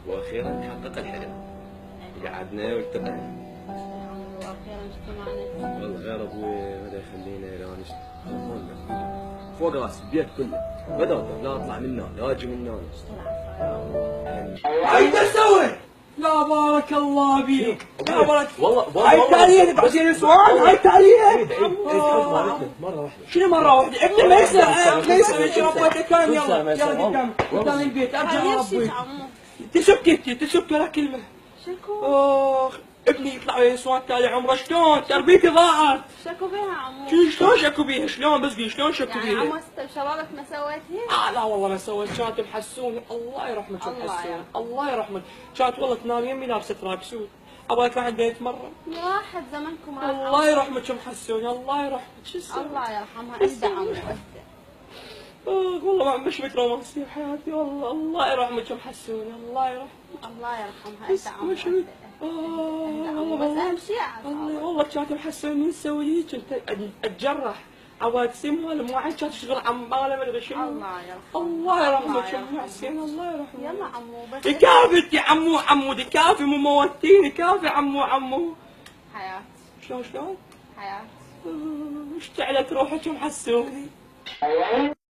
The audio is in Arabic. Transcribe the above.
واخيرا تحقق الحلم، قعدنا والتقينا. واخيرا اجتمعنا. والله يا ابوي بدا يخلينا الى فوق راسي البيت كله، بدأت لا اطلع منه لا اجي منه. ايش تسوي؟ لا بارك الله بيك، لا بارك. والله هاي التعليق تبع زين السؤال، هاي التعليق مرة واحدة. شنو مرة واحدة؟ ابني ما يصير شنو ربيته كان. يلا قدام البيت ارجع ربيك. تسكت ولا كلمة. شكو؟ اخ ابني يطلع ويا نسوان تالي عمره، شلون تربيتي ضاعت؟ شكو بيها عمو؟ شلون شكو بيها؟ شلون بس شلون شكو يعني بيها؟ عمو شبابك ما سويت هيك؟ لا والله ما سويت، كانت محسوني الله يرحمك الله محسوني يرحمك. الله يرحمك، كانت والله تنام يمي لابسه تراك سود، ابغاك راح عندي يتمرن. راحت زمنكم راح. الله يرحمك محسوني الله يرحمك. شو اسوي؟ الله يرحمها. اهدى عمو اهدى. والله ما مشيت رومانسية بحياتي والله. الله يرحمك محسوني الله يرحمك. الله يرحمها. اهدى عمو مشيت. اهدى عمو. بس اهم شيء والله كانت محسوني نسوي هيك، كنت اتجرح عواد سم ولا مو عاد كانت تشتغل عماله ما ادري شنو. الله يرحمه. الله يرحمك ام حسين الله يرحمه. يلا عمو بس كافي يا عمو دي كافي مو موتيني كافي عمو. حياة. شلون حياة. اشتعلت روحك ام حسوني.